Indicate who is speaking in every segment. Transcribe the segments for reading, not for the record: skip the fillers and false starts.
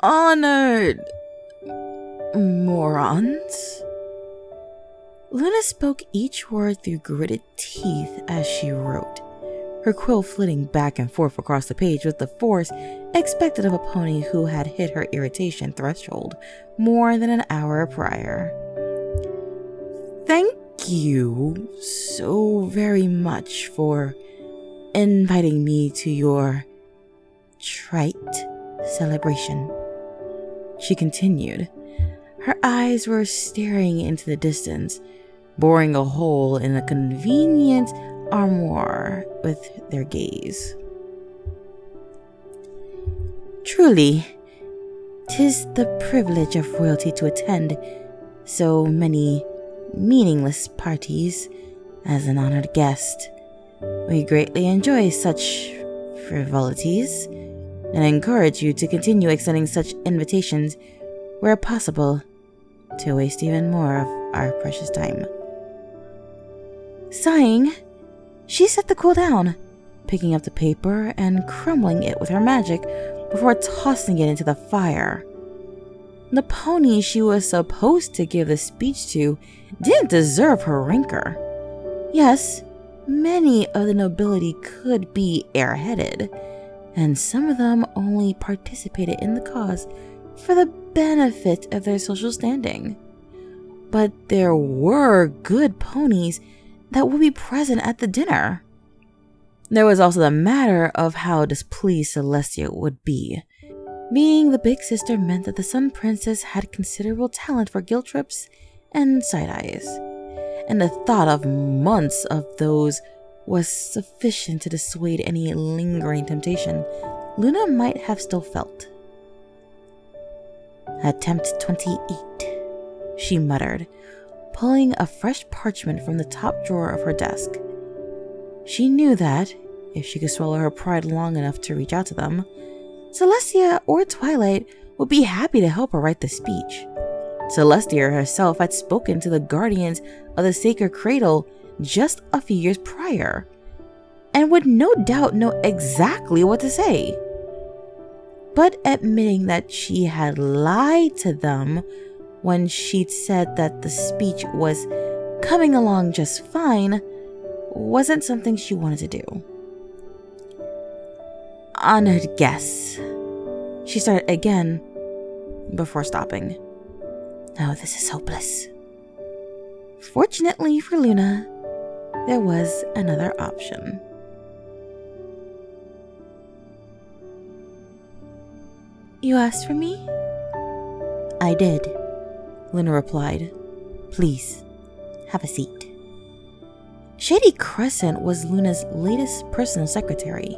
Speaker 1: Honored morons. Luna spoke each word through gritted teeth as she wrote, her quill flitting back and forth across the page with the force expected of a pony who had hit her irritation threshold more than an hour prior. Thank you so very much for inviting me to your trite celebration, she continued. Her eyes were staring into the distance, boring a hole in a convenient armoire with their gaze. Truly, 'tis the privilege of royalty to attend so many meaningless parties as an honored guest. We greatly enjoy such frivolities and encourage you to continue extending such invitations where possible to waste even more of our precious time. Sighing, she set the quill down, picking up the paper and crumbling it with her magic before tossing it into the fire. The pony she was supposed to give the speech to didn't deserve her rancor. Yes, many of the nobility could be airheaded, and some of them only participated in the cause for the benefit of their social standing. But there were good ponies that would be present at the dinner. There was also the matter of how displeased Celestia would be. Being the big sister meant that the Sun Princess had considerable talent for guilt trips and side eyes, and the thought of months of those was sufficient to dissuade any lingering temptation Luna might have still felt. Attempt 28, she muttered, pulling a fresh parchment from the top drawer of her desk. She knew that, if she could swallow her pride long enough to reach out to them, Celestia or Twilight would be happy to help her write the speech. Celestia herself had spoken to the guardians of the sacred cradle just a few years prior, and would no doubt know exactly what to say. But admitting that she had lied to them when she'd said that the speech was coming along just fine wasn't something she wanted to do. Honored guests, she started again before stopping. Oh, this is hopeless. Fortunately for Luna, there was another option. You asked for me? I did, Luna replied. Please, have a seat. Shady Crescent was Luna's latest personal secretary.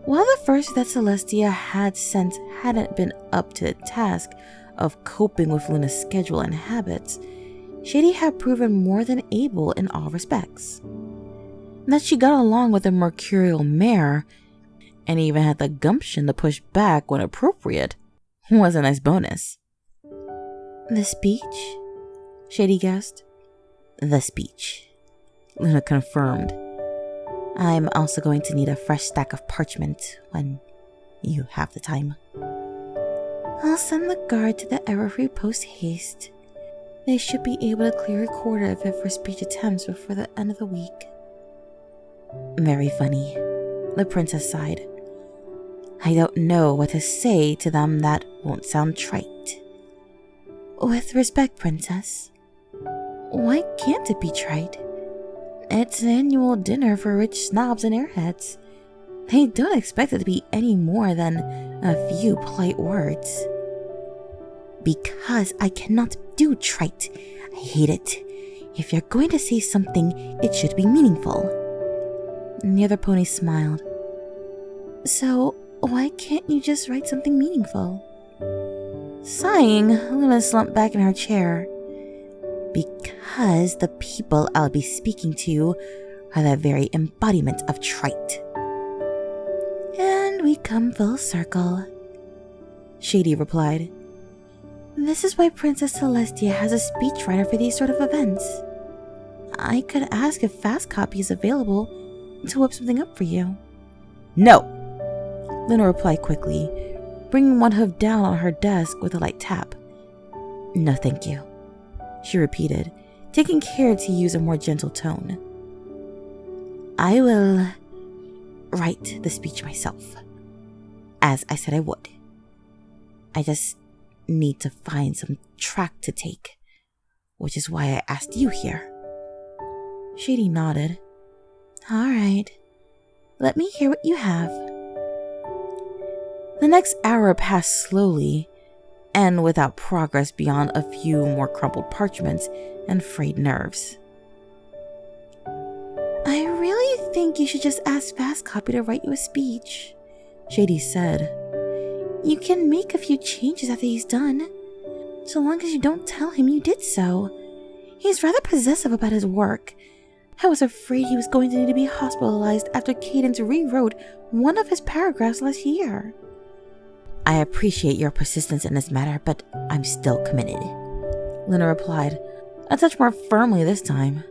Speaker 1: While the first that Celestia had sent hadn't been up to the task of coping with Luna's schedule and habits, Shady had proven more than able in all respects. That she got along with the mercurial mare and even had the gumption to push back when appropriate was a nice bonus. The speech? Shady guessed. The speech, Luna confirmed. I'm also going to need a fresh stack of parchment when you have the time. I'll send the guard to the Everfree post haste. They should be able to clear a quarter of it for speech attempts before the end of the week. Very funny, the princess sighed. I don't know what to say to them that won't sound trite. With respect, princess, why can't it be trite? It's an annual dinner for rich snobs and airheads. They don't expect it to be any more than a few polite words. Because I cannot do trite. I hate it. If you're going to say something, it should be meaningful. And the other pony smiled. So, why can't you just write something meaningful? Sighing, Luna slumped back in her chair. Because the people I'll be speaking to are the very embodiment of trite. And we come full circle, Shady replied. This is why Princess Celestia has a speechwriter for these sort of events. I could ask if fast copy is available, to whip something up for you. No, Luna replied quickly, bringing one hoof down on her desk with a light tap. No, thank you, she repeated, taking care to use a more gentle tone. I will write the speech myself, as I said I would. I just need to find some track to take, which is why I asked you here. Shady nodded. All right, let me hear what you have. The next hour passed slowly, and without progress beyond a few more crumpled parchments and frayed nerves. I really think you should just ask Fast Copy to write you a speech, Shady said. You can make a few changes after he's done, so long as you don't tell him you did so. He's rather possessive about his work. I was afraid he was going to need to be hospitalized after Cadence rewrote one of his paragraphs last year. I appreciate your persistence in this matter, but I'm still committed, Luna replied, a touch more firmly this time.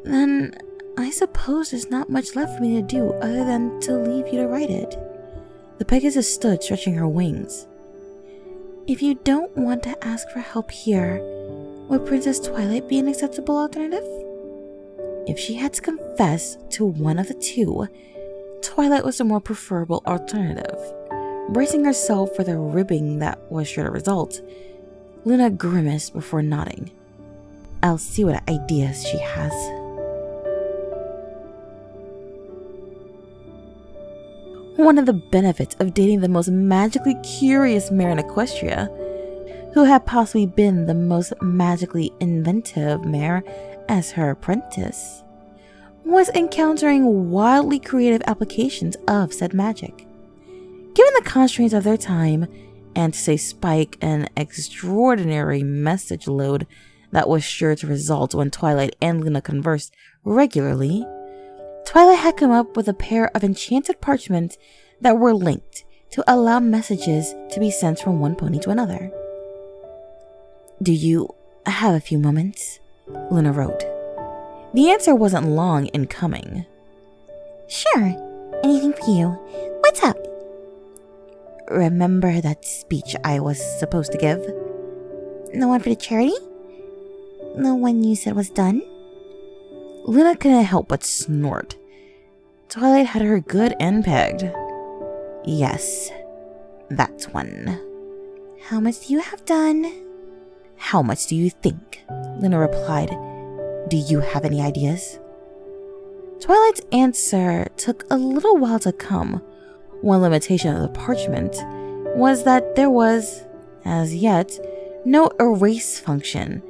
Speaker 1: Then I suppose there's not much left for me to do other than to leave you to write it. The Pegasus stood, stretching her wings. If you don't want to ask for help here, would Princess Twilight be an acceptable alternative? If she had to confess to one of the two, Twilight was the more preferable alternative. Bracing herself for the ribbing that was sure to result, Luna grimaced before nodding. I'll see what ideas she has. One of the benefits of dating the most magically curious mare in Equestria, who had possibly been the most magically inventive mare as her apprentice, was encountering wildly creative applications of said magic. Given the constraints of their time, and to say Spike, an extraordinary message load that was sure to result when Twilight and Luna conversed regularly, Twilight had come up with a pair of enchanted parchments that were linked to allow messages to be sent from one pony to another. Do you have a few moments? Luna wrote. The answer wasn't long in coming. Sure. Anything for you. What's up? Remember that speech I was supposed to give? The one for the charity? The one you said was done? Luna couldn't help but snort. Twilight had her good and pegged. Yes, that's one. How much do you have done? How much do you think? Luna replied. Do you have any ideas? Twilight's answer took a little while to come. One limitation of the parchment was that there was, as yet, no erase function,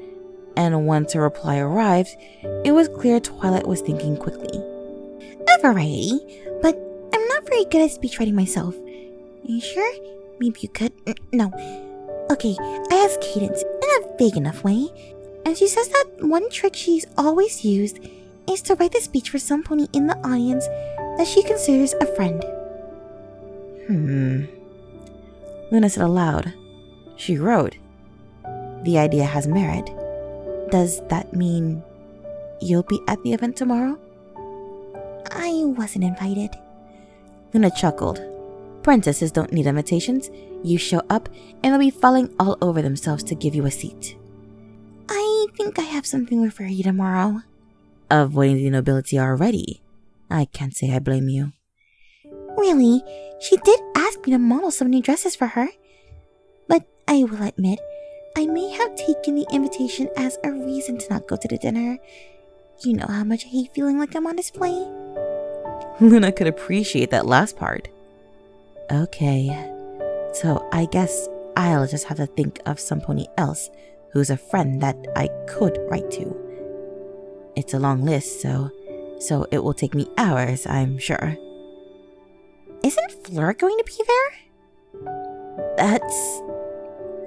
Speaker 1: and once her reply arrived, it was clear Twilight was thinking quickly. A variety, but I'm not very good at speech writing myself. Are you sure? Maybe you could. No. Okay, I asked Cadence in a vague enough way, and she says that one trick she's always used is to write the speech for some pony in the audience that she considers a friend. Luna said aloud. She wrote, The idea has merit. Does that mean you'll be at the event tomorrow? I wasn't invited. Luna chuckled. Princesses don't need invitations. You show up and they'll be falling all over themselves to give you a seat. I think I have something for you tomorrow. Avoiding the nobility already. I can't say I blame you. Really, she did ask me to model some new dresses for her. But I will admit, I may have taken the invitation as a reason to not go to the dinner. You know how much I hate feeling like I'm on display. Luna could appreciate that last part. Okay, so I guess I'll just have to think of some pony else who's a friend that I could write to. It's a long list, so it will take me hours, I'm sure. Isn't Fleur going to be there?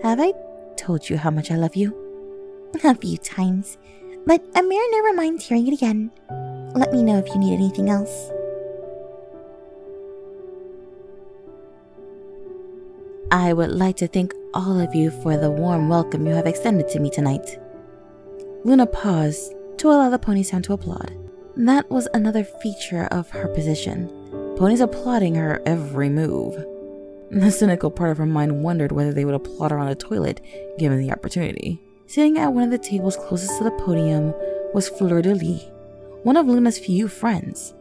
Speaker 1: Have I told you how much I love you? A few times, but Amir never minds hearing it again. Let me know if you need anything else. I would like to thank all of you for the warm welcome you have extended to me tonight. Luna paused to allow the pony's sound to applaud. That was another feature of her position. Ponies applauding her every move. The cynical part of her mind wondered whether they would applaud her on the toilet given the opportunity. Sitting at one of the tables closest to the podium was Fleur de Lis, one of Luna's few friends.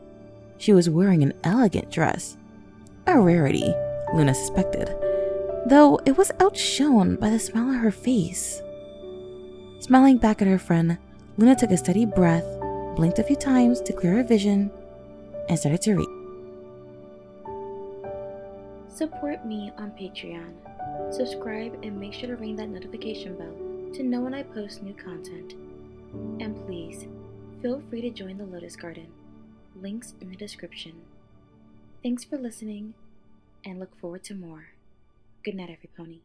Speaker 1: She was wearing an elegant dress, a rarity, Luna suspected, though it was outshone by the smile on her face. Smiling back at her friend, Luna took a steady breath, blinked a few times to clear her vision, and started to read.
Speaker 2: Support me on Patreon. Subscribe and make sure to ring that notification bell to know when I post new content. And please, feel free to join the Lotus Garden. Links in the description. Thanks for listening, and look forward to more. Good night, every pony.